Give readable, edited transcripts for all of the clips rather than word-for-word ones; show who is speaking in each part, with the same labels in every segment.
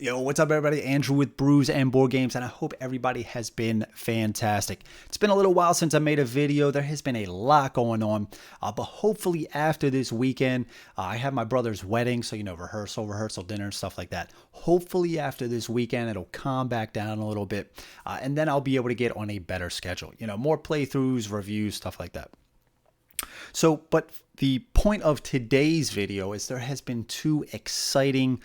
Speaker 1: Yo, what's up everybody? Andrew with Brews and Board Games, and I hope everybody has been fantastic. It's been a little while since I made a video. There has been a lot going on, but hopefully after this weekend, I have my brother's wedding, so rehearsal, dinner, and stuff like that. Hopefully after this weekend, it'll calm back down a little bit, and then I'll be able to get on a better schedule. More playthroughs, reviews, stuff like that. So, but the point of today's video is there has been two exciting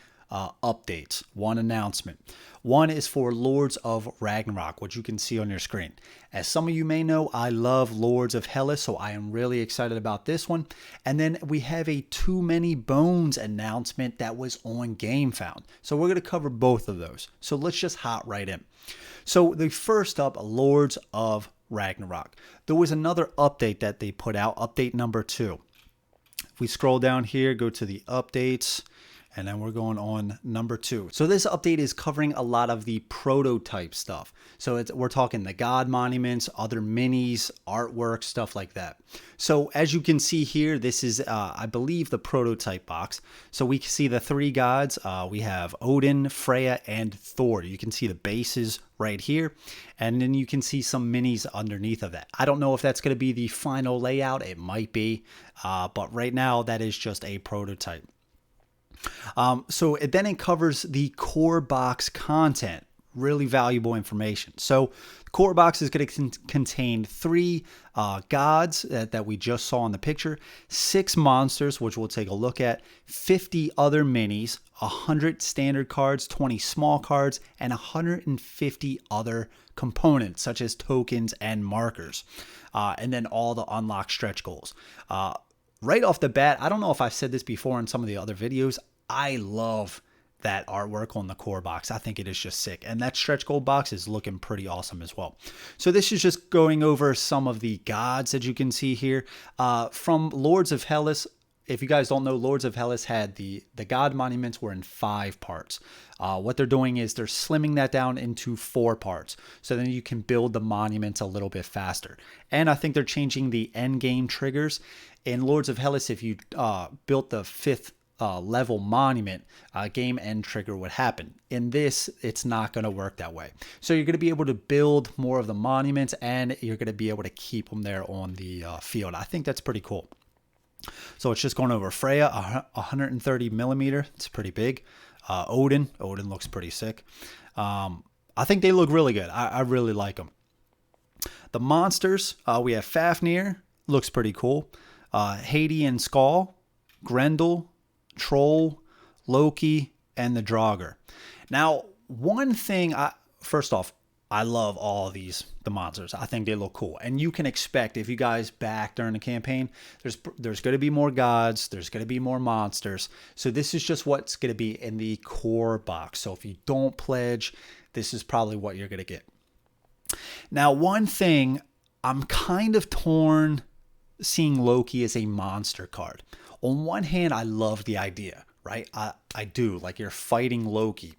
Speaker 1: updates, one announcement. One is for Lords of Ragnarok, which you can see on your screen. As some of you may know, I love Lords of Hellas, so I am really excited about this one. And then we have a Too Many Bones announcement that was on GameFound. So we're going to cover both of those. So let's just hop right in. So the first up, Lords of Ragnarok. There was another update that they put out, update number 2. If we scroll down here, go to the updates, and then we're going on number 2. So this update is covering a lot of the prototype stuff. So we're talking the god monuments, other minis, artwork, stuff like that. So as you can see here, this is, I believe, the prototype box. So we can see the 3 gods. We have Odin, Freya, and Thor. You can see the bases right here. And then you can see some minis underneath of that. I don't know if that's going to be the final layout. It might be. But right now, that is just a prototype. So it covers the core box content, really valuable information. So the core box is going to contain 3 gods that we just saw in the picture, 6 monsters, which we'll take a look at, 50 other minis, 100 standard cards, 20 small cards, and 150 other components such as tokens and markers, and then all the unlocked stretch goals. Right off the bat, I don't know if I've said this before in some of the other videos, I love that artwork on the core box. I think it is just sick. And that stretch goal box is looking pretty awesome as well. So this is just going over some of the gods that you can see here. From Lords of Hellas, if you guys don't know, Lords of Hellas had the god monuments were in 5 parts. What they're doing is they're slimming that down into 4 parts. So then you can build the monuments a little bit faster. And I think they're changing the end game triggers. In Lords of Hellas, if you built the 5th level monument, game end trigger would happen. In this, it's not going to work that way. So you're going to be able to build more of the monuments, and you're going to be able to keep them there on the field. I think that's pretty cool. So it's just going over Freya, 130 millimeter. It's pretty big. Odin looks pretty sick. I think they look really good. I really like them. The monsters, we have Fafnir, looks pretty cool. Hades and Skull, Grendel, Troll, Loki, and the Draugr. Now, one thing, first off, I love all of the monsters. I think they look cool. And you can expect, if you guys back during the campaign, there's going to be more gods, there's going to be more monsters. So this is just what's going to be in the core box. So if you don't pledge, this is probably what you're going to get. Now, one thing, I'm kind of torn seeing Loki as a monster card. On one hand, I love the idea, right? I do. Like, you're fighting Loki.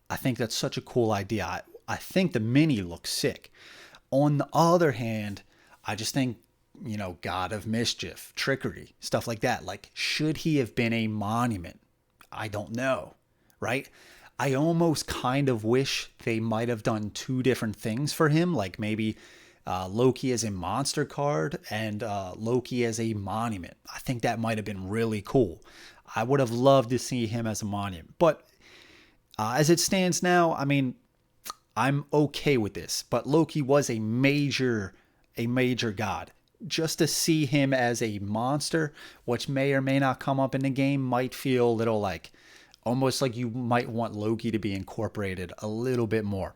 Speaker 1: I think that's such a cool idea. I think the mini looks sick. On the other hand, I just think, God of Mischief, trickery, stuff like that. Like, should he have been a monument? I don't know, right? I almost kind of wish they might have done 2 different things for him. Like maybe Loki as a monster card and Loki as a monument. I think that might have been really cool. I would have loved to see him as a monument. But as it stands now, I mean, I'm okay with this. But Loki was a major god. Just to see him as a monster, which may or may not come up in the game, might feel a little like, almost like you might want Loki to be incorporated a little bit more.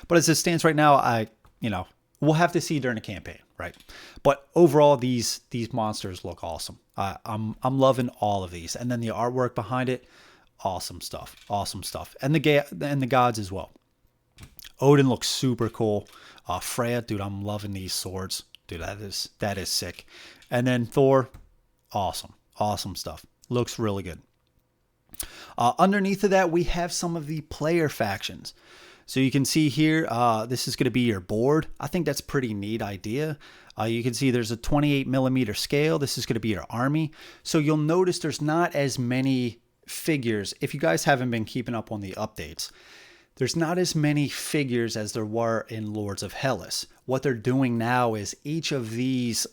Speaker 1: But as it stands right now, we'll have to see during the campaign, right? But overall, these monsters look awesome. I'm loving all of these, and then the artwork behind it, awesome stuff, and the gods as well. Odin looks super cool. Freya, dude, I'm loving these swords, dude. That is sick. And then Thor, awesome stuff. Looks really good. Underneath of that, we have some of the player factions. So you can see here, this is going to be your board. I think that's a pretty neat idea. You can see there's a 28 millimeter scale. This is going to be your army. So you'll notice there's not as many figures, if you guys haven't been keeping up on the updates, there's not as many figures as there were in Lords of Hellas. What they're doing now is each of these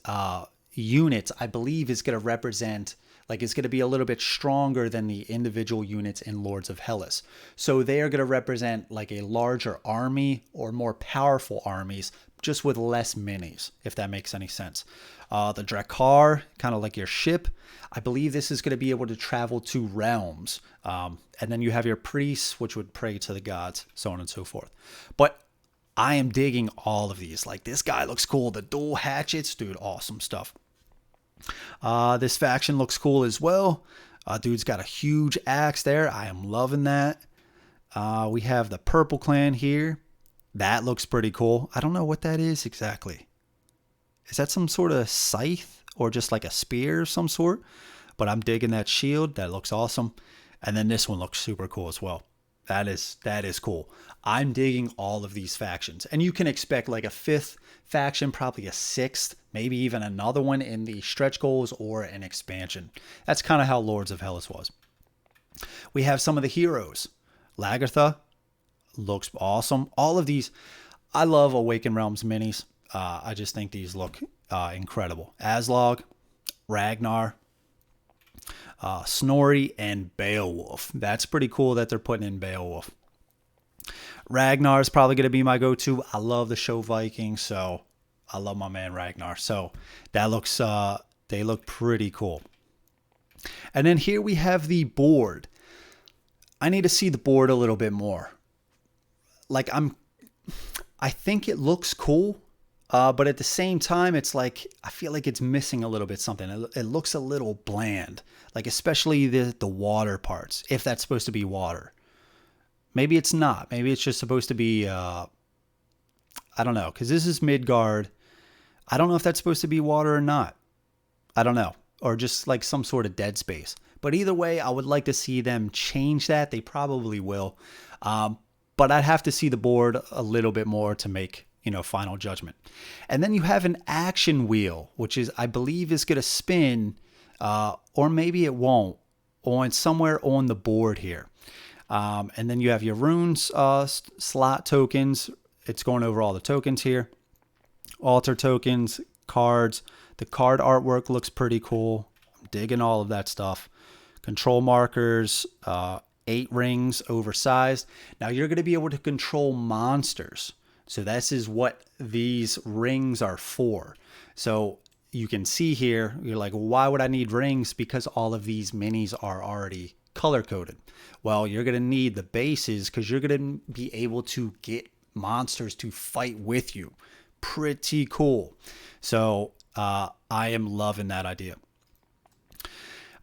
Speaker 1: units, I believe, is going to represent, like, it's going to be a little bit stronger than the individual units in Lords of Hellas. So they are going to represent like a larger army or more powerful armies, just with less minis, if that makes any sense. The Drakkar, kind of like your ship, I believe this is going to be able to travel to realms. And then you have your priests, which would pray to the gods, so on and so forth. But I am digging all of these. Like, this guy looks cool. The dual hatchets, dude, awesome stuff. This faction looks cool as well. Dude's got a huge axe there. I am loving that. We have the Purple Clan here. That looks pretty cool. I don't know what that is exactly. Is that some sort of scythe or just like a spear of some sort? But I'm digging that shield. That looks awesome. And then this one looks super cool as well. That is cool. I'm digging all of these factions. And you can expect like a 5th faction, probably a 6th, maybe even another one in the stretch goals or an expansion. That's kind of how Lords of Hellas was. We have some of the heroes. Lagertha looks awesome. All of these, I love Awakened Realms minis. I just think these look incredible. Aslog, Ragnar, Snorri, and Beowulf. That's pretty cool that they're putting in Beowulf. Ragnar is probably going to be my go-to. I love the show Vikings, so I love my man Ragnar. So that looks, they look pretty cool. And then here we have the board. I need to see the board a little bit more. Like, I think it looks cool, but at the same time, it's like, I feel like it's missing a little bit something. It looks a little bland, like especially the water parts, if that's supposed to be water. Maybe it's not. Maybe it's just supposed to be, I don't know, because this is Midgard. I don't know if that's supposed to be water or not. I don't know. Or just like some sort of dead space. But either way, I would like to see them change that. They probably will. But I'd have to see the board a little bit more to make, final judgment. And then you have an action wheel, which is, I believe, is going to spin, or maybe it won't, on somewhere on the board here. And then you have your runes slot tokens. It's going over all the tokens here. Altar tokens, cards. The card artwork looks pretty cool. I'm digging all of that stuff. Control markers, 8 rings, oversized. Now you're going to be able to control monsters. So this is what these rings are for. So you can see here, you're like, why would I need rings? Because all of these minis are already color-coded. Well, you're going to need the bases because you're going to be able to get monsters to fight with you. Pretty cool. So I am loving that idea.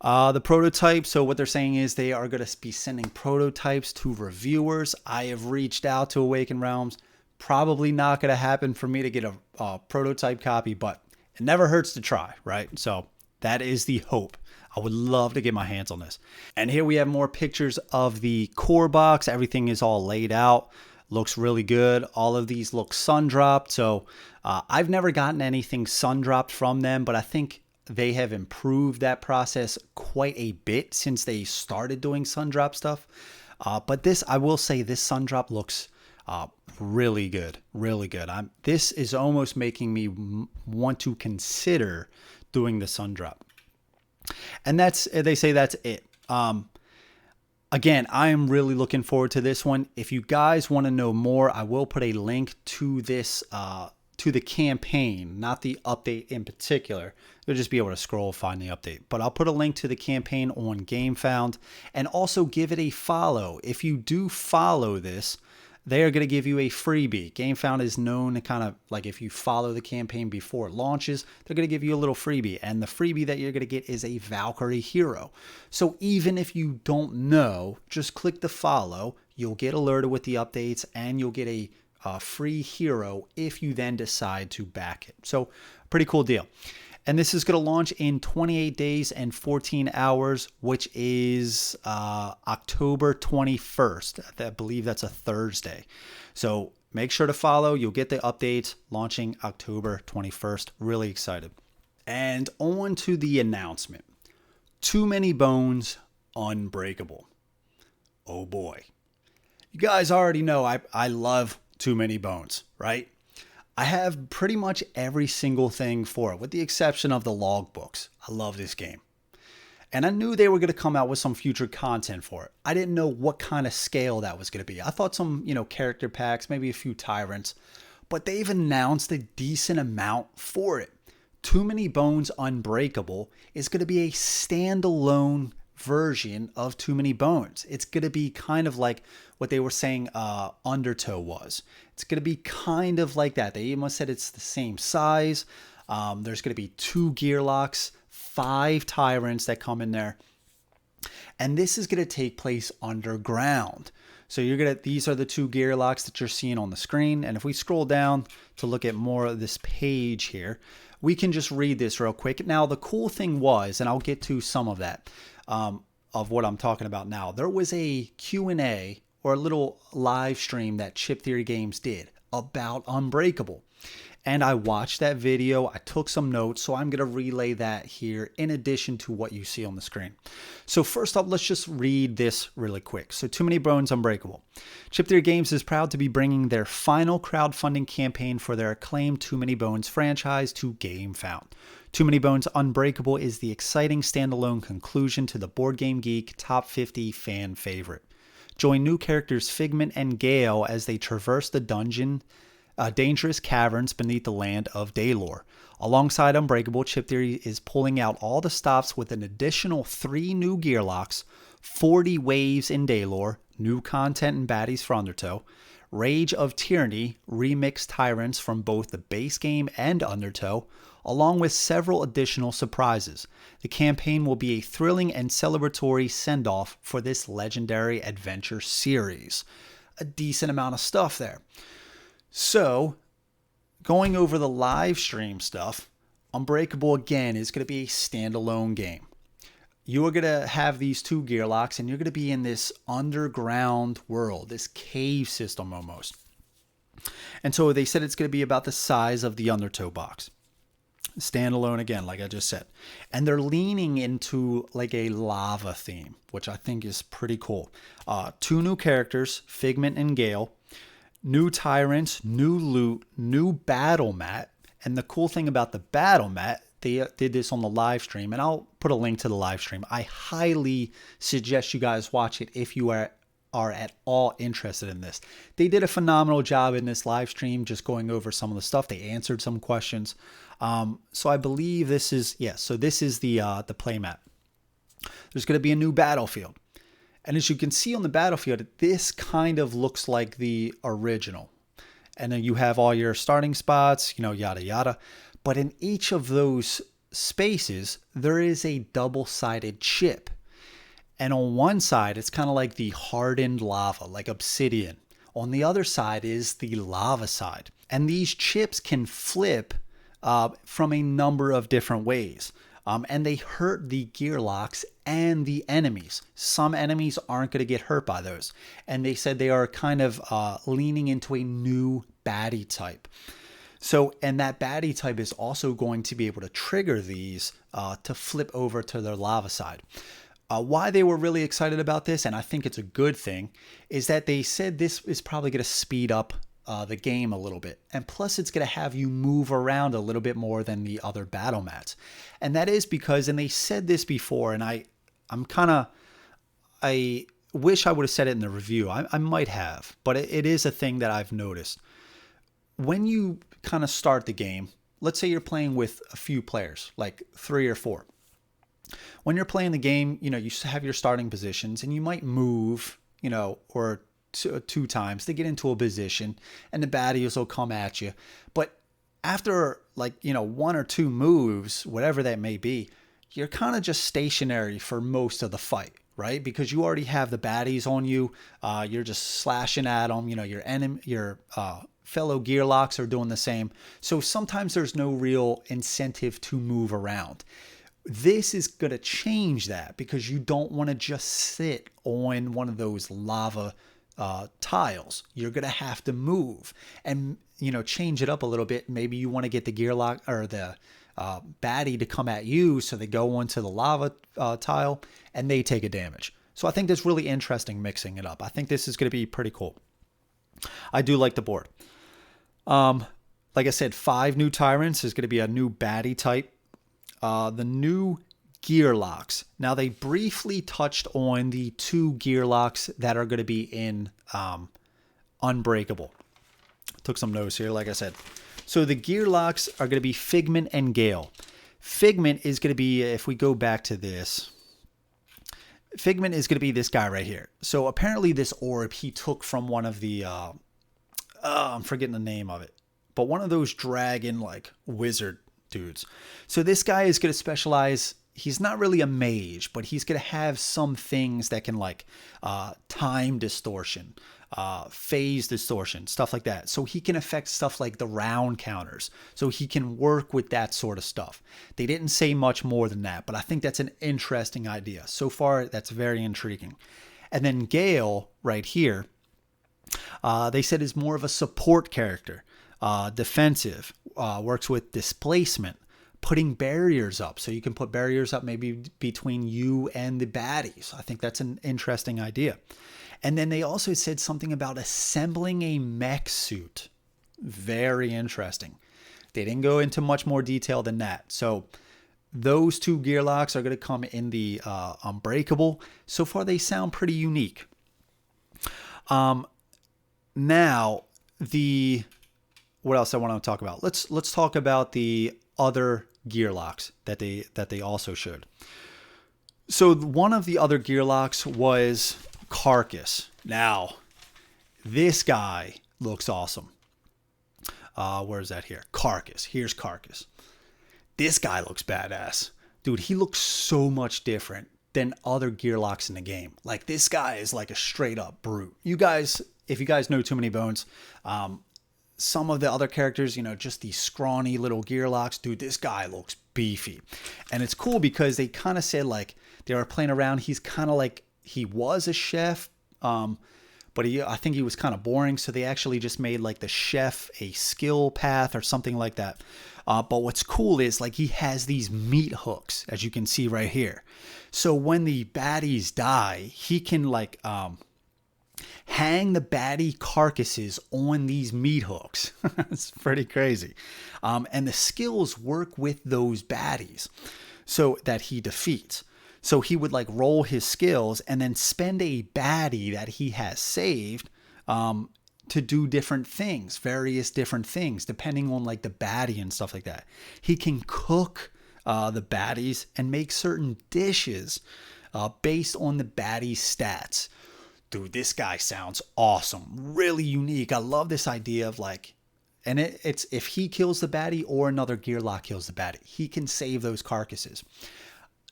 Speaker 1: The prototype, so what they're saying is they are going to be sending prototypes to reviewers. I have reached out to Awakened Realms. Probably not going to happen for me to get a prototype copy, but it never hurts to try, right? So that is the hope. I would love to get my hands on this. And here we have more pictures of the core box. Everything is all laid out. Looks really good. All of these look sun-dropped. So I've never gotten anything sun-dropped from them, but I think they have improved that process quite a bit since they started doing sun-drop stuff. But this, I will say, this sun-drop looks really good. Really good. This is almost making me want to consider doing the sun-drop. And they say that's it. Again, I am really looking forward to this one. If you guys want to know more, I will put a link to this, to the campaign, not the update in particular. You'll just be able to scroll, find the update. But I'll put a link to the campaign on GameFound, and also give it a follow. If you do follow this, they are going to give you a freebie. GameFound is known to kind of, like, if you follow the campaign before it launches, they're going to give you a little freebie. And the freebie that you're going to get is a Valkyrie hero. So even if you don't know, just click the follow. You'll get alerted with the updates, and you'll get a free hero if you then decide to back it. So pretty cool deal. And this is going to launch in 28 days and 14 hours, which is October 21st. I believe that's a Thursday. So make sure to follow. You'll get the update launching October 21st. Really excited. And on to the announcement. Too many bones, Unbreakable. Oh boy. You guys already know I love Too Many Bones, right? I have pretty much every single thing for it, with the exception of the logbooks. I love this game. And I knew they were going to come out with some future content for it. I didn't know what kind of scale that was going to be. I thought some, character packs, maybe a few tyrants, but they've announced a decent amount for it. Too Many Bones Unbreakable is going to be a standalone version of Too Many Bones. It's going to be kind of like what they were saying Undertow was. It's going to be kind of like that. They even said it's the same size. There's going to be 2 gear locks, 5 tyrants that come in there. And this is going to take place underground. So these are the 2 gear locks that you're seeing on the screen. And if we scroll down to look at more of this page here, we can just read this real quick. Now, the cool thing was, and I'll get to some of that, of what I'm talking about now. There was a Q&A or a little live stream that Chip Theory Games did about Unbreakable. And I watched that video, I took some notes, so I'm going to relay that here in addition to what you see on the screen. So first up, let's just read this really quick. So Too Many Bones Unbreakable. Chip Theory Games is proud to be bringing their final crowdfunding campaign for their acclaimed Too Many Bones franchise to GameFound. Too Many Bones Unbreakable is the exciting standalone conclusion to the Board Game Geek Top 50 fan favorite. Join new characters Figment and Gale as they traverse the dangerous caverns beneath the land of Daylor. Alongside Unbreakable, Chip Theory is pulling out all the stops with an additional 3 new gear locks, 40 waves in Daylor, new content and baddies for Undertow, Rage of Tyranny, remixed tyrants from both the base game and Undertow, along with several additional surprises. The campaign will be a thrilling and celebratory send-off for this legendary adventure series. A decent amount of stuff there. So, going over the live stream stuff, Unbreakable again is going to be a standalone game. You are going to have these 2 gear locks and you're going to be in this underground world, this cave system almost. And so they said it's going to be about the size of the Undertow box. Standalone again, like I just said. And they're leaning into like a lava theme, which I think is pretty cool. 2 new characters, Figment and Gale. New tyrants, new loot, new battle mat. And the cool thing about the battle mat, they did this on the live stream, and I'll put a link to the live stream. I highly suggest you guys watch it if you are at all interested in this. They did a phenomenal job in this live stream, just going over some of the stuff. They answered some questions. So I believe this is, so this is the playmat. There's going to be a new battlefield. And as you can see on the battlefield, this kind of looks like the original. And then you have all your starting spots, yada, yada. But in each of those spaces, there is a double-sided chip. And on one side, it's kind of like the hardened lava, like obsidian. On the other side is the lava side. And these chips can flip from a number of different ways. And they hurt the gear locks and the enemies. Some enemies aren't going to get hurt by those. And they said they are kind of leaning into a new baddie type. So, and that baddie type is also going to be able to trigger these to flip over to their lava side. Why they were really excited about this, and I think it's a good thing, is that they said this is probably going to speed up the game a little bit. And plus it's going to have you move around a little bit more than the other battle mats. And that is because, and they said this before, and I wish I would have said it in the review. I might have, but it is a thing that I've noticed. When you kind of start the game, let's say you're playing with a few players, like 3 or 4. When you're playing the game, you have your starting positions and you might move, or two times to get into a position and the baddies will come at you. But after 1 or 2 moves, whatever that may be, you're kind of just stationary for most of the fight, right? Because you already have the baddies on you. You're just slashing at them. Your fellow gear locks are doing the same. So sometimes there's no real incentive to move around. This is going to change that because you don't want to just sit on one of those lava tiles. You're going to have to move and, change it up a little bit. Maybe you want to get the gear lock or the baddie to come at you, so they go onto the lava tile and they take a damage. So I think that's really interesting mixing it up. I think this is going to be pretty cool. I do like the board. Like I said, 5 new tyrants. There's going to be a new baddie type. The new gear locks. Now, they briefly touched on the 2 gear locks that are going to be in Unbreakable. Took some notes here, like I said. So the gear locks are going to be Figment and Gale. Figment is going to be, if we go back to this, Figment is going to be this guy right here. So apparently this orb he took from one of the, I'm forgetting the name of it, but one of those dragon like wizard dudes. So this guy is going to specialize. He's not really a mage, but he's going to have some things that can like time distortion, phase distortion, stuff like that. So he can affect stuff like the round counters. So he can work with that sort of stuff. They didn't say much more than that, but I think that's an interesting idea. So far, that's very intriguing. And then Gale right here, they said is more of a support character, defensive, works with displacement, putting barriers up. So you can put barriers up maybe between you and the baddies. I think that's an interesting idea. And then they also said something about assembling a mech suit. Very interesting. They didn't go into much more detail than that. So those 2 gear locks are going to come in the Unbreakable. So far, they sound pretty unique. Now, what else I want to talk about? Let's talk about the other gear locks that they also showed. So one of the other gear locks was Carcass. Now, this guy looks awesome. Where is that here? Carcass. Here's Carcass. This guy looks badass. Dude, he looks so much different than other gear locks in the game. Like, this guy is like a straight up brute. You guys, if you guys know Too Many Bones, some of the other characters, you know, just these scrawny little gear locks. Dude, this guy looks beefy. And it's cool because they kind of said, like, they were playing around. He's kind of like, he was a chef, but I think he was kind of boring. So they actually just made, like, the chef a skill path or something like that. But what's cool is, like, he has these meat hooks, as you can see right here. So when the baddies die, he can, like, hang the baddie carcasses on these meat hooks. It's pretty crazy. And the skills work with those baddies so that he defeats. So he would like roll his skills and then spend a baddie that he has saved to do different things, various different things, depending on like the baddie and stuff like that. He can cook the baddies and make certain dishes based on the baddie's stats. Dude, this guy sounds awesome. Really unique. I love this idea of like, and it's if he kills the baddie or another gear lock kills the baddie, he can save those carcasses.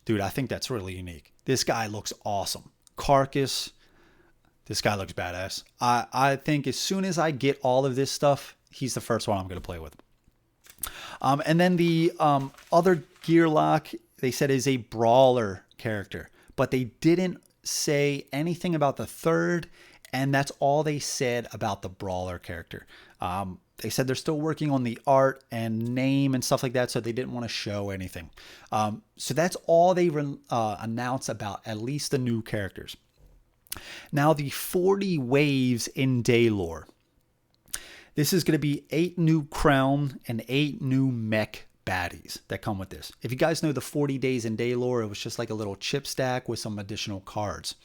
Speaker 1: Dude, I think that's really unique. This guy looks awesome. Carcass, this guy looks badass. I think as soon as I get all of this stuff, he's the first one I'm going to play with. And then the other gear lock, they said is a brawler character, but they didn't say anything about the third, and that's all they said about the brawler character. They said they're still working on the art and name and stuff like that, so they didn't want to show anything. So that's all they announced about at least the new characters. Now, the 40 waves in Daylore. This is going to be 8 new crown and 8 new mech baddies that come with this. If you guys know the 40 days in Daylore, it was just like a little chip stack with some additional cards.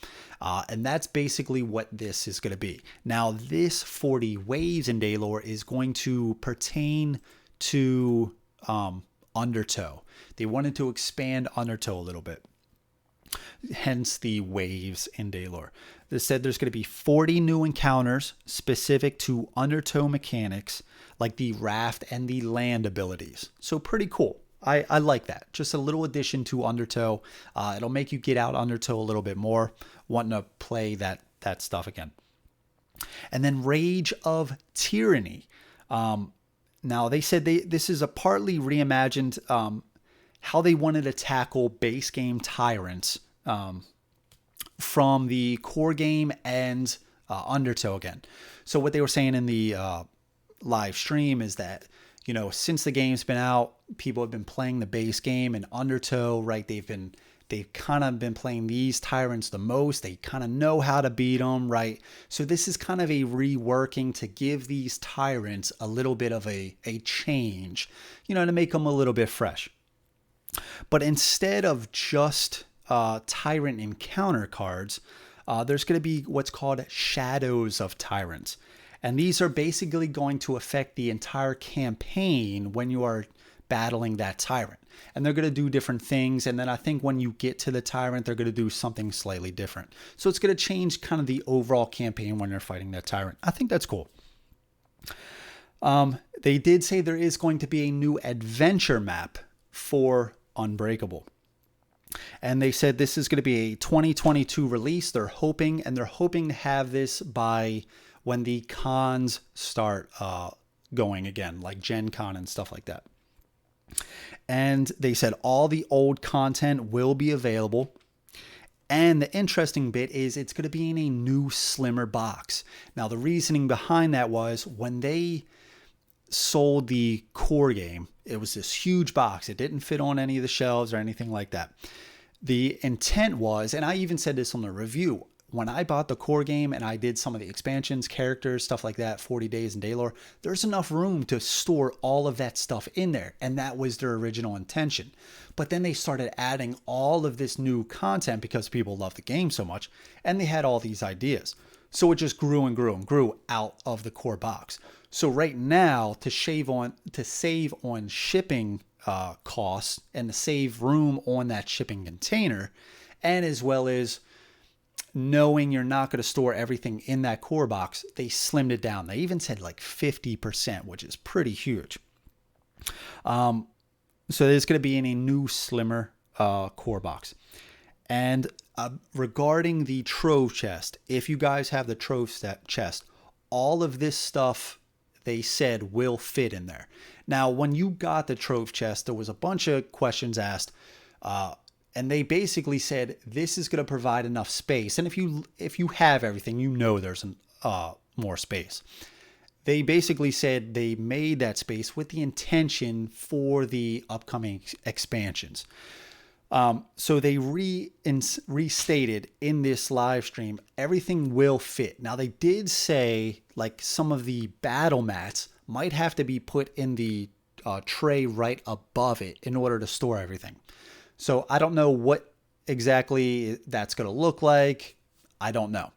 Speaker 1: And that's basically what this is going to be. Now, this 40 waves in Daylore is going to pertain to Undertow. They wanted to expand Undertow a little bit. Hence the waves in Daylore. They said there's going to be 40 new encounters specific to Undertow mechanics, like the raft and the land abilities. So pretty cool. I like that. Just a little addition to Undertow. It'll make you get out Undertow a little bit more, wanting to play that stuff again. And then Rage of Tyranny. Now, they said this is a partly reimagined how they wanted to tackle base game tyrants from the core game and Undertow again. So what they were saying in the live stream is that, since the game's been out, people have been playing the base game and Undertow, right? They've kind of been playing these tyrants the most. They kind of know how to beat them, right? So this is kind of a reworking to give these tyrants a little bit of a change, to make them a little bit fresh. But instead of just tyrant encounter cards, there's going to be what's called Shadows of Tyrants. And these are basically going to affect the entire campaign when you are battling that tyrant. And they're going to do different things. And then I think when you get to the tyrant, they're going to do something slightly different. So it's going to change kind of the overall campaign when they're fighting that tyrant. I think that's cool. They did say there is going to be a new adventure map for Unbreakable. And they said this is going to be a 2022 release. They're hoping to have this by when the cons start going again, like Gen Con and stuff like that. And they said all the old content will be available. And the interesting bit is it's going to be in a new, slimmer box. Now, the reasoning behind that was when they sold the core game, it was this huge box. It didn't fit on any of the shelves or anything like that. The intent was, and I even said this on the review, when I bought the core game and I did some of the expansions, characters, stuff like that, 40 Days and Daylore, there's enough room to store all of that stuff in there. And that was their original intention. But then they started adding all of this new content because people love the game so much. And they had all these ideas. So it just grew and grew and grew out of the core box. So right now, to save on shipping costs and to save room on that shipping container, and as well as knowing you're not going to store everything in that core box, they slimmed it down. They even said like 50%, which is pretty huge. So there's going to be in a new, slimmer core box. And regarding the trove chest, if you guys have the trove chest, all of this stuff they said will fit in there. Now, when you got the trove chest, there was a bunch of questions asked, and they basically said this is going to provide enough space. And if you have everything, there's more space. They basically said they made that space with the intention for the upcoming expansions. So they restated in this live stream, everything will fit. Now, they did say like some of the battle mats might have to be put in the tray right above it in order to store everything. So I don't know what exactly that's going to look like. I don't know.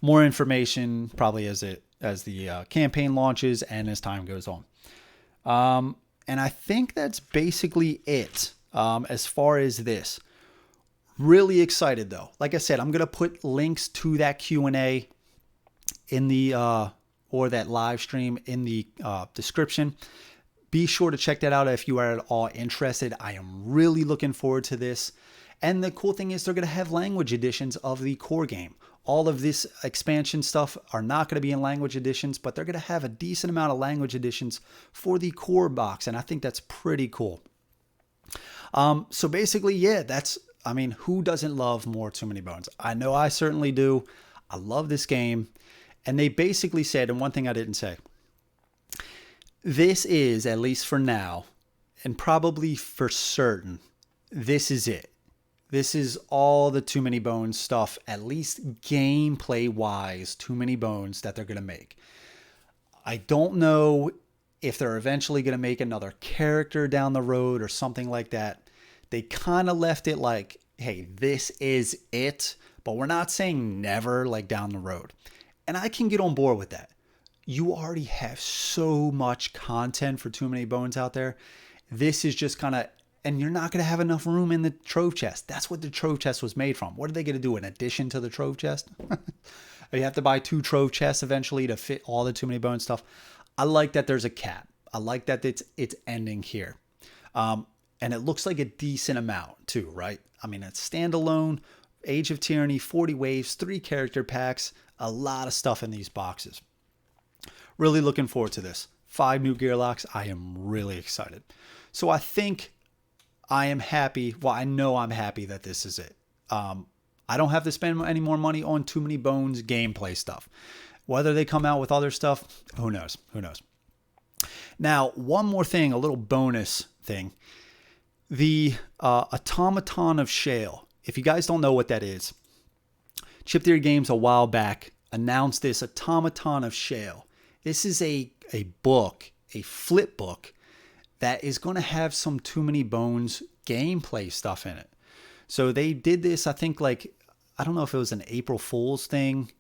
Speaker 1: More information probably as the campaign launches and as time goes on. And I think that's basically it. As far as this, really excited though. Like I said, I'm going to put links to that Q&A in the, or that live stream in the description. Be sure to check that out if you are at all interested. I am really looking forward to this. And the cool thing is they're going to have language editions of the core game. All of this expansion stuff are not going to be in language editions, but they're going to have a decent amount of language editions for the core box. And I think that's pretty cool. So basically, yeah, who doesn't love more Too Many Bones? I know I certainly do. I love this game. And they basically said, and one thing I didn't say, this is, at least for now, and probably for certain, this is it. This is all the Too Many Bones stuff, at least gameplay-wise, Too Many Bones that they're going to make. I don't know if they're eventually going to make another character down the road or something like that. They kind of left it like, hey, this is it, but we're not saying never, like down the road. And I can get on board with that. You already have so much content for Too Many Bones out there. This is just kind of, and you're not going to have enough room in the trove chest. That's what the trove chest was made from. What are they going to do in addition to the trove chest? You have to buy 2 trove chests eventually to fit all the Too Many Bones stuff. I like that there's a cap. I like that it's ending here. And it looks like a decent amount too, right? I mean, it's standalone, Age of Tyranny, 40 waves, 3 character packs, a lot of stuff in these boxes. Really looking forward to this. 5 new gear locks. I am really excited. So I think I am happy. Well, I know I'm happy that this is it. I don't have to spend any more money on Too Many Bones gameplay stuff. Whether they come out with other stuff, who knows? Who knows? Now, one more thing, a little bonus thing. The Automaton of Shale. If you guys don't know what that is, Chip Theory Games a while back announced this Automaton of Shale. This is a book, a flip book, that is going to have some Too Many Bones gameplay stuff in it. So they did this, I think, like, I don't know if it was an April Fool's thing.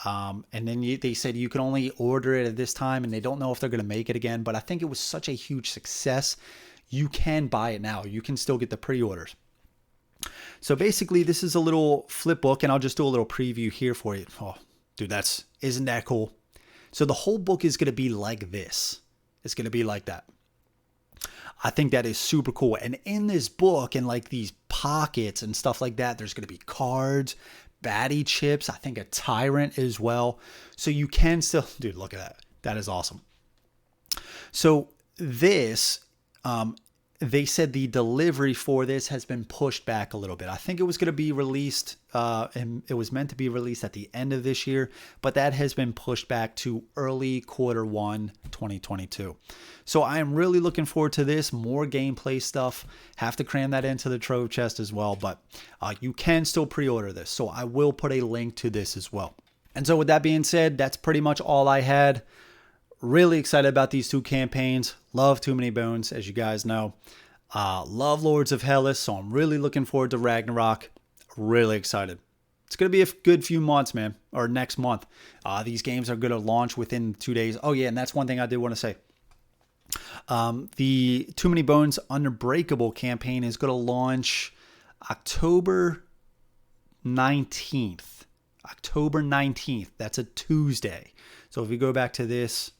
Speaker 1: And then they said you can only order it at this time, and they don't know if they're going to make it again. But I think it was such a huge success, you can buy it now. You can still get the pre-orders. So basically, this is a little flip book, and I'll just do a little preview here for you. Oh, dude, isn't that cool? So the whole book is going to be like this. It's going to be like that. I think that is super cool. And in this book, and like these pockets and stuff like that, there's going to be cards, baddie chips, I think a tyrant as well. So you can still, dude, look at that. That is awesome. So this, they said the delivery for this has been pushed back a little bit. I think it was going to be released, and it was meant to be released at the end of this year, but that has been pushed back to early Q1 2022. So I am really looking forward to this. More gameplay stuff. Have to cram that into the trove chest as well, but you can still pre-order this. So I will put a link to this as well. And so with that being said, that's pretty much all I had. Really excited about these two campaigns. Love Too Many Bones, as you guys know. Love Lords of Hellas, so I'm really looking forward to Ragnarok. Really excited. It's going to be a good few months, man, or next month. These games are going to launch within 2 days. Oh, yeah, and that's one thing I did want to say. The Too Many Bones Unbreakable campaign is going to launch October 19th. October 19th. That's a Tuesday. So if you go back to this,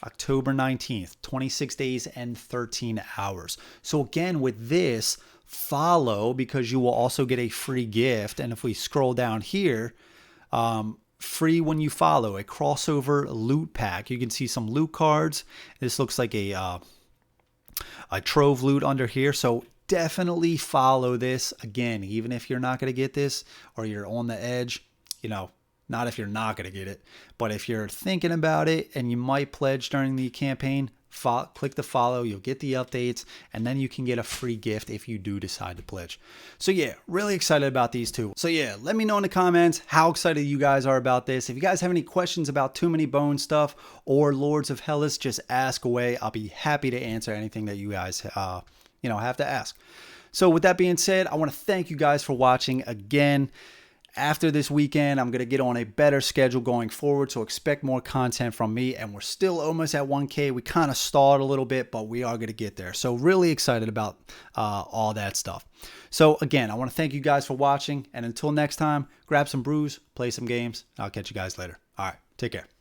Speaker 1: October 19th, 26 days and 13 hours. So again, with this, follow, because you will also get a free gift. And if we scroll down here, free when you follow, a crossover loot pack. You can see some loot cards. This looks like a trove loot under here. So definitely follow this. Again, even if you're not going to get this, or you're on the edge, not if you're not going to get it, but if you're thinking about it and you might pledge during the campaign, click the follow, you'll get the updates, and then you can get a free gift if you do decide to pledge. So yeah, really excited about these two. So yeah, let me know in the comments how excited you guys are about this. If you guys have any questions about Too Many Bones stuff or Lords of Hellas, just ask away. I'll be happy to answer anything that you guys have to ask. So with that being said, I want to thank you guys for watching again. After this weekend, I'm going to get on a better schedule going forward, so expect more content from me, and we're still almost at 1K. We kind of stalled a little bit, but we are going to get there. So really excited about all that stuff. So again, I want to thank you guys for watching, and until next time, grab some brews, play some games. I'll catch you guys later. All right, take care.